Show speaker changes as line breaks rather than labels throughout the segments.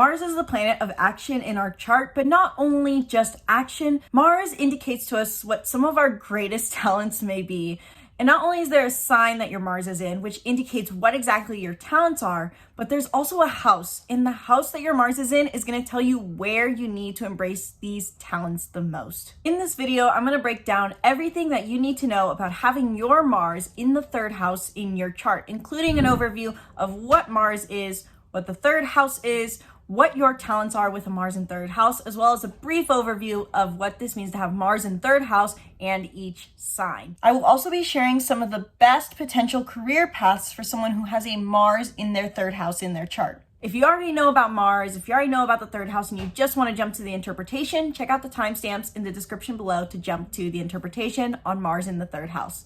Mars is the planet of action in our chart, but not only just action. Mars indicates to us what some of our greatest talents may be. And not only is there a sign that your Mars is in, which indicates what exactly your talents are, but there's also a house. And the house that your Mars is in is going to tell you where you need to embrace these talents the most. In this video, I'm going to break down everything that you need to know about having your Mars in the third house in your chart, including an overview of what Mars is, what the third house is, what your talents are with a Mars in third house, as well as a brief overview of what this means to have Mars in third house and each sign. I will also be sharing some of the best potential career paths for someone who has a Mars in their third house in their chart. If you already know about Mars, if you already know about the third house and you just want to jump to the interpretation, check out the timestamps in the description below to jump to the interpretation on Mars in the third house.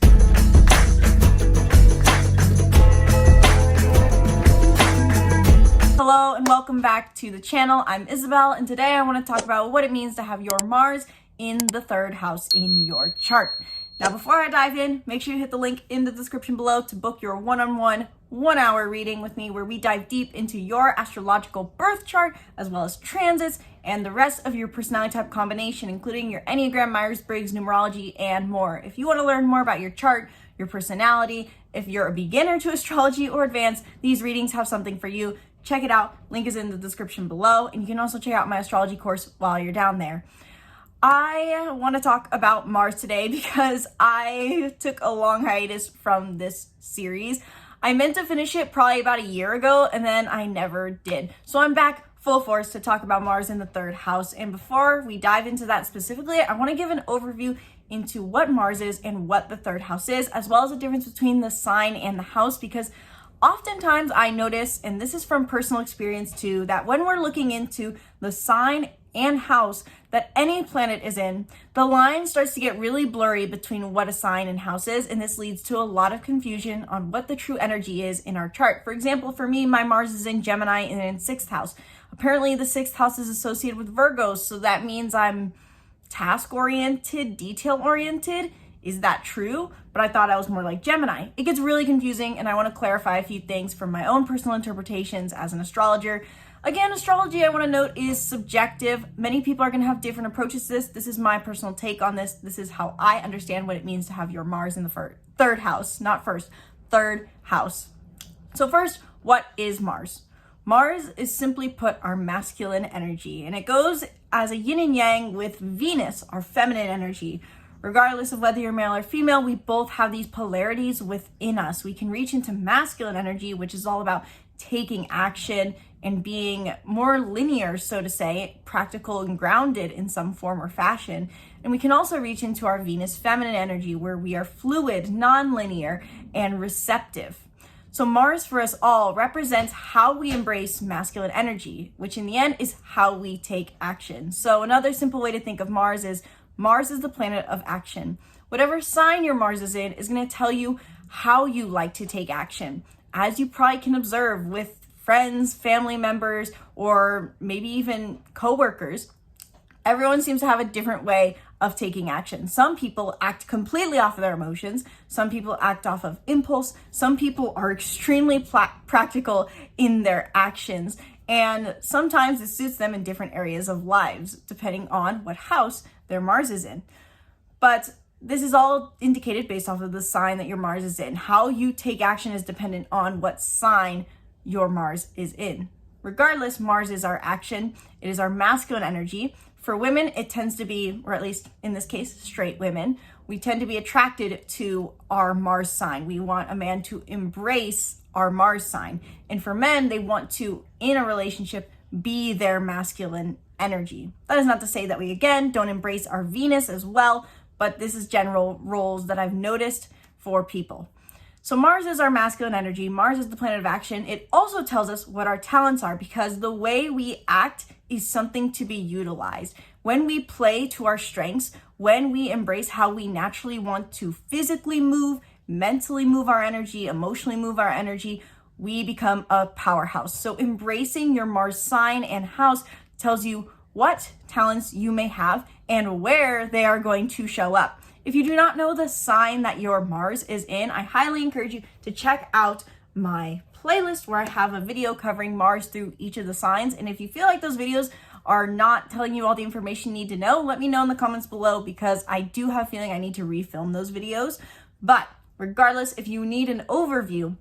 Hello and welcome back to the channel. I'm Isabelle, and today I want to talk about what it means to have your Mars in the third house in your chart. Now, before I dive in, make sure you hit the link in the description below to book your one-on-one 1-hour reading with me, where we dive deep into your astrological birth chart, as well as transits and the rest of your personality type combination, including your Enneagram, Myers-Briggs, numerology, and more. If you want to learn more about your chart, your personality, if you're a beginner to astrology or advanced, these readings have something for you. Check it out. Link is in the description below, and you can also check out my astrology course while you're down there. I want to talk about Mars today because I took a long hiatus from this series. I meant to finish it probably about a year ago, and then I never did. So I'm back full force to talk about Mars in the third house. And before we dive into that specifically, I want to give an overview into what Mars is and what the third house is, as well as the difference between the sign and the house, because oftentimes I notice, and this is from personal experience too, that when we're looking into the sign and house that any planet is in, the line starts to get really blurry between what a sign and house is, and this leads to a lot of confusion on what the true energy is in our chart. For example, for me, my Mars is in Gemini and in 6th house. Apparently the 6th house is associated with Virgos, so that means I'm task-oriented, detail-oriented. Is that true? But I thought I was more like Gemini. It gets really confusing, and I want to clarify a few things from my own personal interpretations as an astrologer. Again, astrology, I want to note, is subjective. Many people are going to have different approaches to this. This is my personal take on this. This is how I understand what it means to have your Mars in the third house, not first, third house. So first, what is Mars? Mars is, simply put, our masculine energy, and it goes as a yin and yang with Venus, our feminine energy. Regardless of whether you're male or female, we both have these polarities within us. We can reach into masculine energy, which is all about taking action and being more linear, so to say, practical and grounded in some form or fashion. And we can also reach into our Venus feminine energy, where we are fluid, non-linear, and receptive. So Mars for us all represents how we embrace masculine energy, which in the end is how we take action. So another simple way to think of Mars is the planet of action. Whatever sign your Mars is in is going to tell you how you like to take action. As you probably can observe with friends, family members, or maybe even coworkers, everyone seems to have a different way of taking action. Some people act completely off of their emotions. Some people act off of impulse. Some people are extremely practical in their actions. And sometimes it suits them in different areas of lives, depending on what house their Mars is in. But this is all indicated based off of the sign that your Mars is in. How you take action is dependent on what sign your Mars is in. Regardless, Mars is our action. It is our masculine energy. For women, it tends to be, or at least in this case, straight women, we tend to be attracted to our Mars sign. We want a man to embrace our Mars sign. And for men, they want to, in a relationship, be their masculine energy. That is not to say that we, again, don't embrace our Venus as well, but this is general roles that I've noticed for people. So Mars is our masculine energy. Mars is the planet of action. It also tells us what our talents are, because the way we act is something to be utilized. When we play to our strengths, when we embrace how we naturally want to physically move, mentally move our energy, emotionally move our energy, we become a powerhouse. So embracing your Mars sign and house tells you what talents you may have and where they are going to show up. If you do not know the sign that your Mars is in, I highly encourage you to check out my playlist where I have a video covering Mars through each of the signs. And if you feel like those videos are not telling you all the information you need to know, let me know in the comments below, because I do have a feeling I need to refilm those videos. But regardless, if you need an overview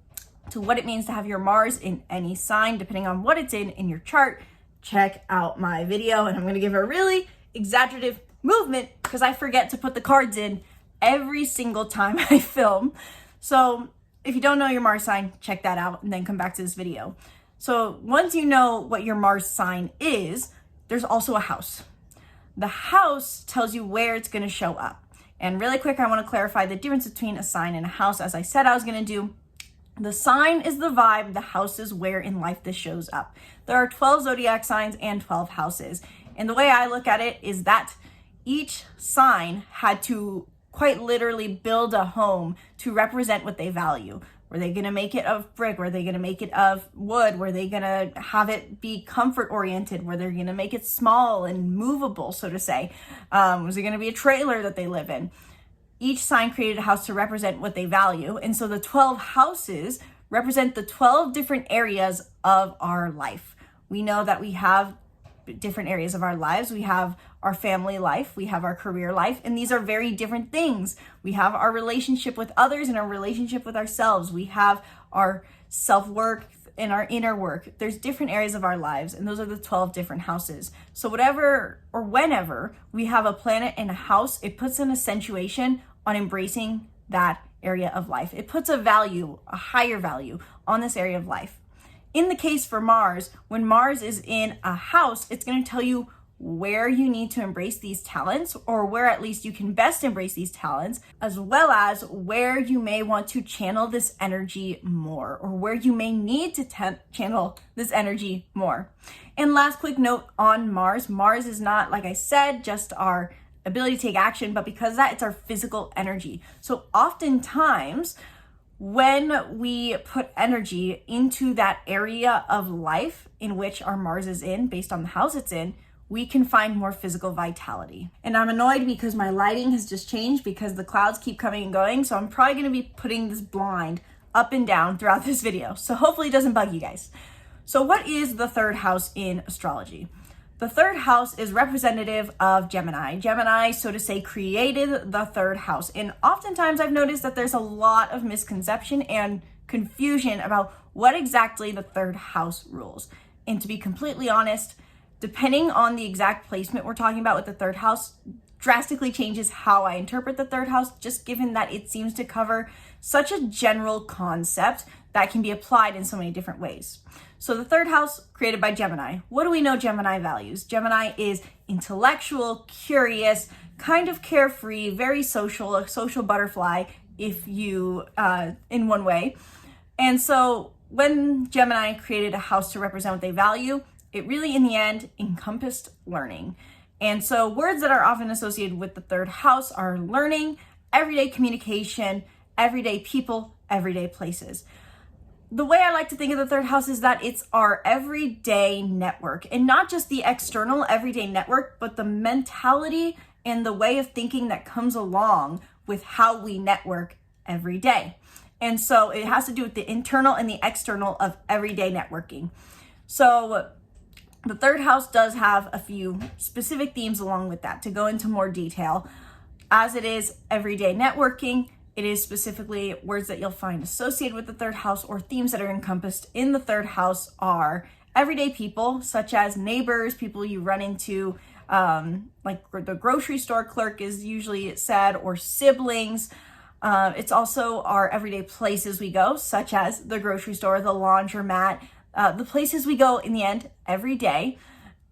to what it means to have your Mars in any sign, depending on what it's in your chart, check out my video. And I'm going to give a really exaggerative movement because I forget to put the cards in every single time I film. So if you don't know your Mars sign, check that out and then come back to this video. So once you know what your Mars sign is, there's also a house. The house tells you where it's going to show up. And really quick, I want to clarify the difference between a sign and a house. As I said I was going to do, the sign is the vibe, the house is where in life this shows up. There are 12 zodiac signs and 12 houses. And the way I look at it is that each sign had to quite literally build a home to represent what they value. Were they going to make it of brick? Were they going to make it of wood? Were they going to have it be comfort oriented? Were they going to make it small and movable, so to say? Was it going to be a trailer that they live in? Each sign created a house to represent what they value. And so the 12 houses represent the 12 different areas of our life. We know that we have different areas of our lives. We have our family life, we have our career life, and these are very different things. We have our relationship with others and our relationship with ourselves. We have our self-work and our inner work. There's different areas of our lives, and those are the 12 different houses. So whatever or whenever we have a planet and a house, it puts an accentuation on embracing that area of life. It puts a value, a higher value on this area of life. In the case for Mars, when Mars is in a house, it's going to tell you where you need to embrace these talents, or where at least you can best embrace these talents, as well as where you may want to channel this energy more, or where you may need to channel this energy more. And last quick note on Mars. Mars is not, like I said, just our ability to take action, but because of that, it's our physical energy. So oftentimes, when we put energy into that area of life in which our Mars is in, based on the house it's in, we can find more physical vitality. And I'm annoyed because my lighting has just changed because the clouds keep coming and going. So I'm probably going to be putting this blind up and down throughout this video. So hopefully it doesn't bug you guys. So what is the third house in astrology? The third house is representative of Gemini. Gemini, so to say, created the third house. And oftentimes I've noticed that there's a lot of misconception and confusion about what exactly the third house rules. And to be completely honest, depending on the exact placement we're talking about with the third house, drastically changes how I interpret the third house, just given that it seems to cover such a general concept that can be applied in so many different ways. So the third house created by Gemini. What do we know Gemini values? Gemini is intellectual, curious, kind of carefree, very social, a social butterfly, if you, in one way. And so when Gemini created a house to represent what they value, it really, in the end, encompassed learning. And so words that are often associated with the third house are learning, everyday communication, everyday people, everyday places. The way I like to think of the third house is that it's our everyday network, and not just the external everyday network, but the mentality and the way of thinking that comes along with how we network every day. And so it has to do with the internal and the external of everyday networking. So the third house does have a few specific themes along with that. To go into more detail, as it is everyday networking, it is specifically words that you'll find associated with the third house, or themes that are encompassed in the third house are everyday people, such as neighbors, people you run into, like the grocery store clerk is usually said, or siblings. It's also our everyday places we go, such as the grocery store, the laundromat, the places we go in the end every day.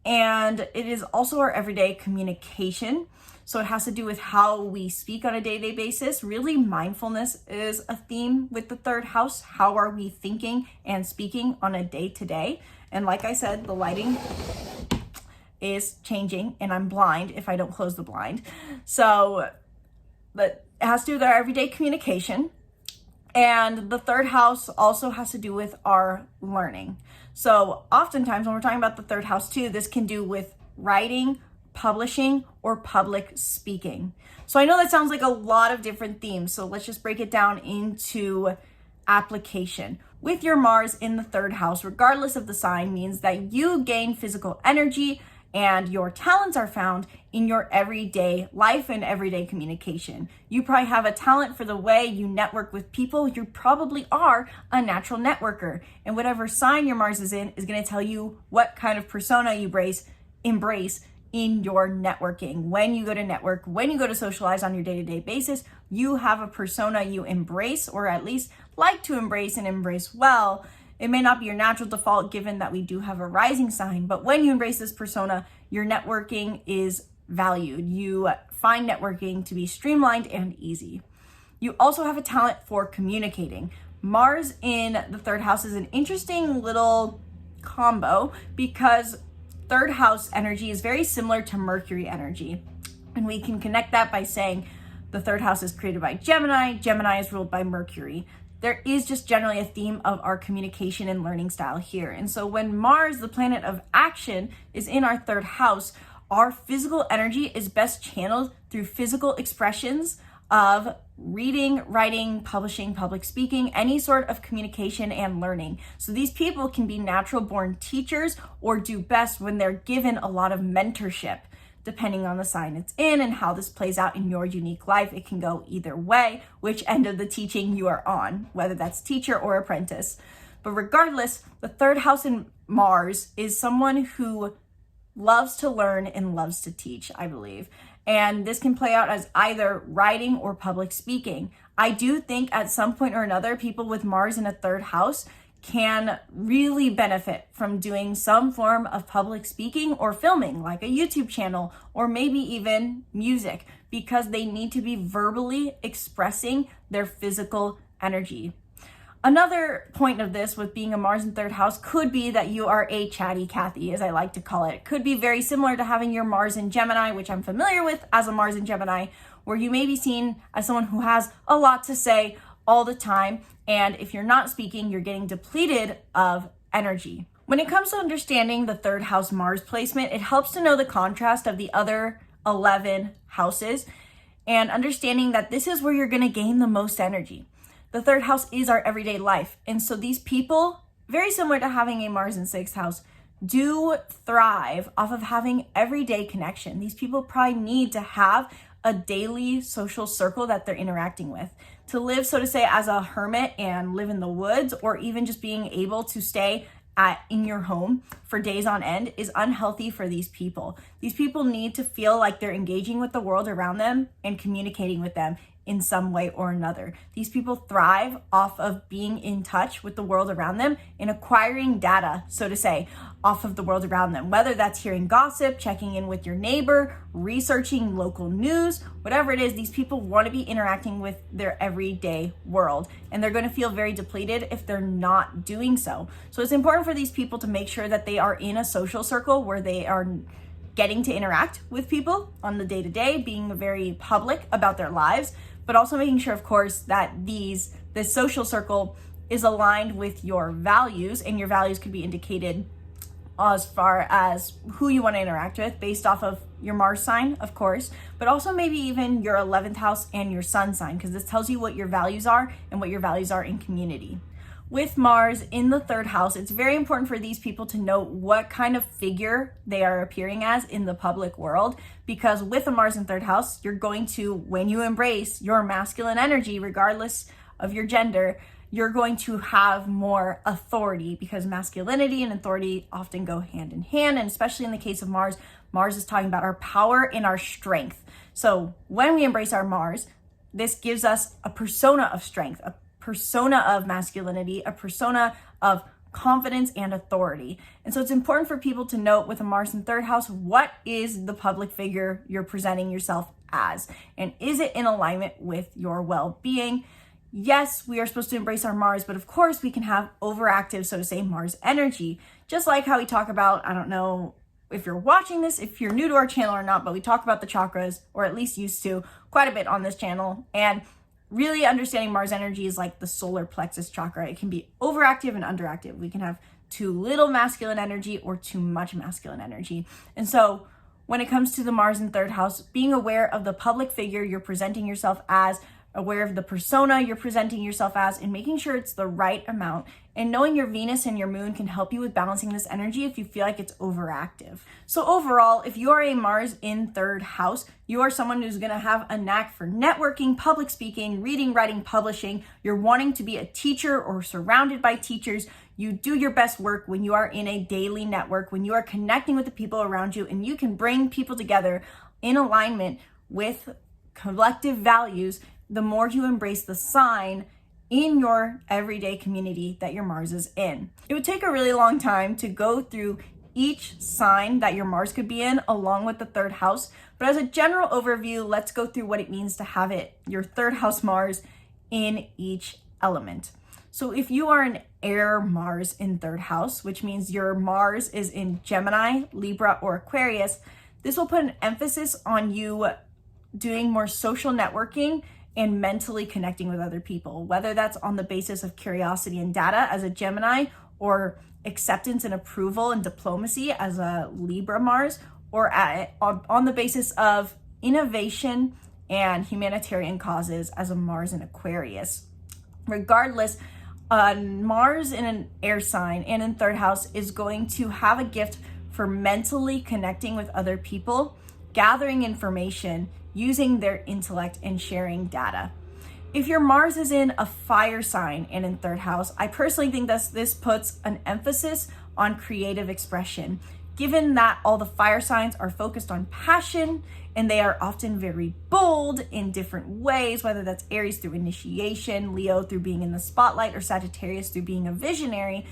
And it is also our everyday communication. So it has to do with how we speak on a day-to-day basis. Really, mindfulness is a theme with the third house. How are we thinking and speaking on a day-to-day? And like I said, the lighting is changing and I'm blind if I don't close the blind. So, but it has to do with our everyday communication. And the third house also has to do with our learning. So oftentimes when we're talking about the third house too, this can do with writing, publishing, or public speaking. So I know that sounds like a lot of different themes. So let's just break it down into application. with your Mars in the third house, regardless of the sign, means that you gain physical energy and your talents are found in your everyday life and everyday communication. You probably have a talent for the way you network with people. You probably are a natural networker. And whatever sign your Mars is in is going to tell you what kind of persona you embrace in your networking. When you go to network, when you go to socialize on your day-to-day basis, you have a persona you embrace, or at least like to embrace and embrace well. It may not be your natural default given that we do have a rising sign, but when you embrace this persona, your networking is valued. You find networking to be streamlined and easy. You also have a talent for communicating. Mars in the third house is an interesting little combo because third house energy is very similar to Mercury energy. And we can connect that by saying the third house is created by Gemini. Gemini is ruled by Mercury. There is just generally a theme of our communication and learning style here. And so when Mars, the planet of action, is in our third house, our physical energy is best channeled through physical expressions of reading, writing, publishing, public speaking, any sort of communication and learning. So these people can be natural born teachers or do best when they're given a lot of mentorship. Depending on the sign it's in and how this plays out in your unique life, it can go either way, which end of the teaching you are on, whether that's teacher or apprentice. But regardless, the third house in Mars is someone who loves to learn and loves to teach, I believe. And this can play out as either writing or public speaking. I do think at some point or another, people with Mars in a third house can really benefit from doing some form of public speaking or filming, like a YouTube channel, or maybe even music, because they need to be verbally expressing their physical energy. Another point of this with being a Mars in third house could be that you are a chatty Cathy, as I like to call it. It could be very similar to having your Mars in Gemini, which I'm familiar with as a Mars in Gemini, where you may be seen as someone who has a lot to say all the time. And if you're not speaking, you're getting depleted of energy. When it comes to understanding the third house Mars placement, it helps to know the contrast of the other 11 houses and understanding that this is where you're going to gain the most energy. The third house is our everyday life. And so these people, very similar to having a Mars in sixth house, do thrive off of having everyday connection. These people probably need to have a daily social circle that they're interacting with. To live, so to say, as a hermit and live in the woods, or even just being able to stay in your home for days on end is unhealthy for these people. These people need to feel like they're engaging with the world around them and communicating with them in some way or another. These people thrive off of being in touch with the world around them and acquiring data, so to say, off of the world around them, whether that's hearing gossip, checking in with your neighbor, researching local news, whatever it is. These people want to be interacting with their everyday world, and they're going to feel very depleted if they're not doing so. So it's important for these people to make sure that they are in a social circle where they are getting to interact with people on the day-to-day, being very public about their lives, but also making sure, of course, that this social circle is aligned with your values, and your values could be indicated as far as who you want to interact with based off of your Mars sign, of course, but also maybe even your 11th house and your sun sign, because this tells you what your values are and what your values are in community. With Mars in the third house, it's very important for these people to know what kind of figure they are appearing as in the public world, because with a Mars in third house, you're going to, when you embrace your masculine energy, regardless of your gender, you're going to have more authority, because masculinity and authority often go hand in hand. And especially in the case of Mars, Mars is talking about our power and our strength. So when we embrace our Mars, this gives us a persona of strength, a persona of masculinity, a persona of confidence and authority. And so it's important for people to note with a Mars in third house, what is the public figure you're presenting yourself as? And is it in alignment with your well-being? Yes, we are supposed to embrace our Mars, but of course we can have overactive, so to say, Mars energy. Just like how we talk about, I don't know if you're watching this, if you're new to our channel or not, but we talk about the chakras, or at least used to, quite a bit on this channel. And really understanding Mars energy is like the solar plexus chakra. It can be overactive and underactive. We can have too little masculine energy or too much masculine energy. And so when it comes to the Mars in third house, being aware of the public figure you're presenting yourself as aware of the persona you're presenting yourself as, and making sure it's the right amount. And knowing your Venus and your moon can help you with balancing this energy if you feel like it's overactive. So overall, if you are a Mars in third house, you are someone who's going to have a knack for networking, public speaking, reading, writing, publishing. You're wanting to be a teacher or surrounded by teachers. You do your best work when you are in a daily network, when you are connecting with the people around you, and you can bring people together in alignment with collective values. The more you embrace the sign in your everyday community that your Mars is in. It would take a really long time to go through each sign that your Mars could be in along with the third house, but as a general overview, let's go through what it means to have your third house Mars in each element. So if you are an air Mars in third house, which means your Mars is in Gemini, Libra, or Aquarius, this will put an emphasis on you doing more social networking and mentally connecting with other people, whether that's on the basis of curiosity and data as a Gemini, or acceptance and approval and diplomacy as a Libra Mars, or on the basis of innovation and humanitarian causes as a Mars in Aquarius. Regardless, Mars in an air sign and in third house is going to have a gift for mentally connecting with other people, gathering information, using their intellect, and sharing data. If your Mars is in a fire sign and in third house, I personally think that this puts an emphasis on creative expression, given that all the fire signs are focused on passion and they are often very bold in different ways, whether that's Aries through initiation, Leo through being in the spotlight, or Sagittarius through being a visionary.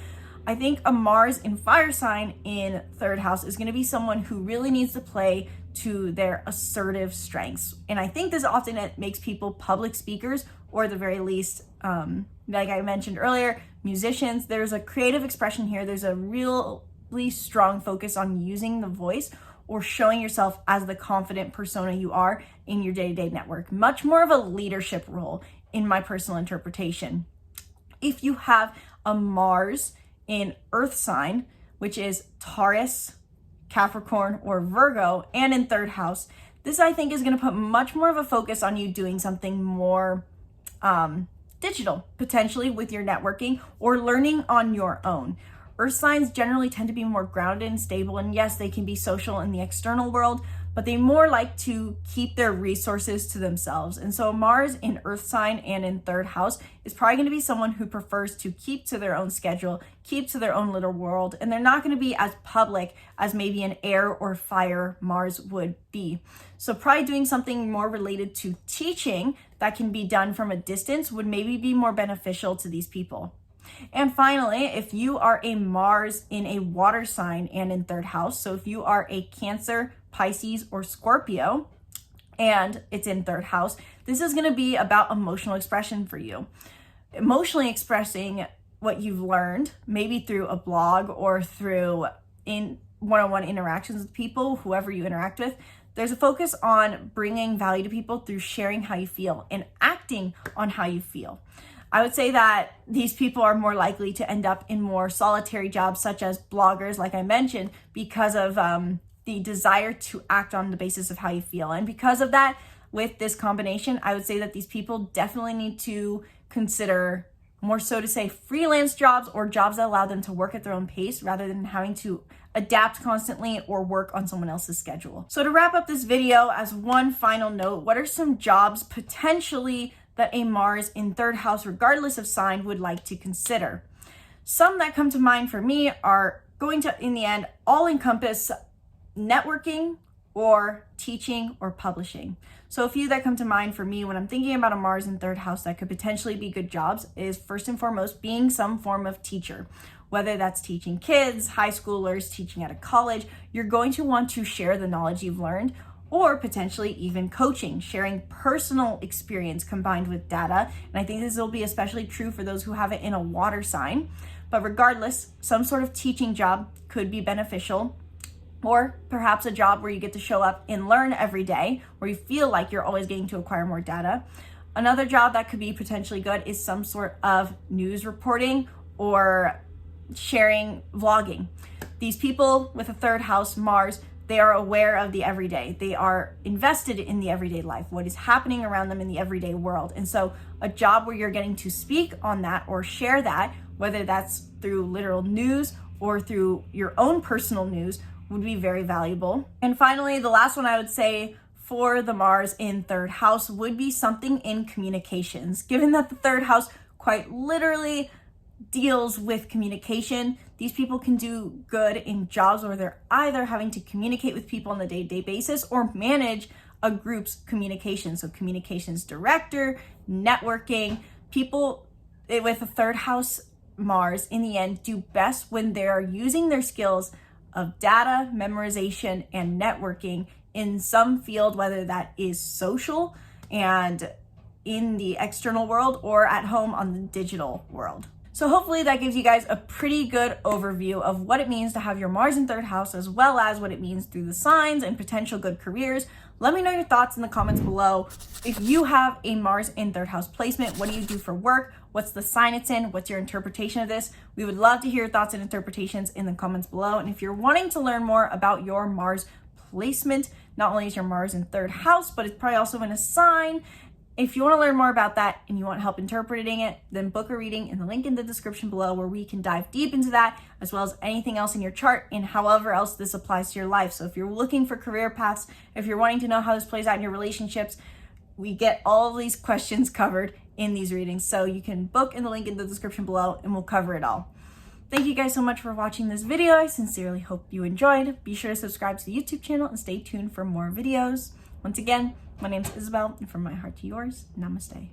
I think a Mars in fire sign in third house is going to be someone who really needs to play to their assertive strengths. And I think this often makes people public speakers, or at the very least, like I mentioned earlier, musicians. There's a creative expression here. There's a really strong focus on using the voice or showing yourself as the confident persona you are in your day-to-day network. Much more of a leadership role in my personal interpretation. If you have a Mars in earth sign, which is Taurus, Capricorn, or Virgo, and in third house, this I think is going to put much more of a focus on you doing something more digital, potentially with your networking or learning on your own. Earth signs generally tend to be more grounded and stable, and yes, they can be social in the external world, but they more like to keep their resources to themselves. And so Mars in earth sign and in third house is probably going to be someone who prefers to keep to their own schedule, keep to their own little world, and they're not going to be as public as maybe an air or fire Mars would be. So probably doing something more related to teaching that can be done from a distance would maybe be more beneficial to these people. And finally, if you are a Mars in a water sign and in third house, so if you are a Cancer, Pisces, or Scorpio, and it's in third house, this is going to be about emotional expression for you. Emotionally expressing what you've learned, maybe through a blog or through in one-on-one interactions with people, whoever you interact with. There's a focus on bringing value to people through sharing how you feel and acting on how you feel. I would say that these people are more likely to end up in more solitary jobs, such as bloggers, like I mentioned, because of the desire to act on the basis of how you feel. And because of that, with this combination, I would say that these people definitely need to consider more so to say freelance jobs or jobs that allow them to work at their own pace rather than having to adapt constantly or work on someone else's schedule. So to wrap up this video, as one final note, what are some jobs potentially that a Mars in third house, regardless of sign, would like to consider? Some that come to mind for me are going to, in the end, all encompass networking or teaching or publishing. So a few that come to mind for me when I'm thinking about a Mars in third house that could potentially be good jobs is, first and foremost, being some form of teacher. Whether that's teaching kids, high schoolers, teaching at a college, you're going to want to share the knowledge you've learned, or potentially even coaching, sharing personal experience combined with data. And I think this will be especially true for those who have it in a water sign. But regardless, some sort of teaching job could be beneficial, or perhaps a job where you get to show up and learn every day, where you feel like you're always getting to acquire more data. Another job that could be potentially good is some sort of news reporting or sharing vlogging. These people with a third house Mars They are aware of the everyday. They are invested in the everyday life, what is happening around them in the everyday world. And so a job where you're getting to speak on that or share that, whether that's through literal news or through your own personal news, would be very valuable. And finally, the last one I would say for the Mars in third house would be something in communications. Given that the third house quite literally deals with communication, these people can do good in jobs where they're either having to communicate with people on a day-to-day basis or manage a group's communication. So communications director, networking, people with a third house Mars in the end do best when they're using their skills of data, memorization, and networking in some field, whether that is social and in the external world or at home on the digital world. So hopefully that gives you guys a pretty good overview of what it means to have your Mars in third house, as well as what it means through the signs and potential good careers. Let me know your thoughts in the comments below. If you have a Mars in third house placement, what do you do for work? What's the sign it's in? What's your interpretation of this? We would love to hear your thoughts and interpretations in the comments below. And if you're wanting to learn more about your Mars placement, not only is your Mars in third house, but it's probably also in a sign. If you want to learn more about that and you want help interpreting it, then book a reading in the link in the description below where we can dive deep into that, as well as anything else in your chart and however else this applies to your life. So if you're looking for career paths, if you're wanting to know how this plays out in your relationships, we get all of these questions covered in these readings. So you can book in the link in the description below and we'll cover it all. Thank you guys so much for watching this video. I sincerely hope you enjoyed. Be sure to subscribe to the YouTube channel and stay tuned for more videos. Once again, my name is Isabelle, and from my heart to yours, namaste.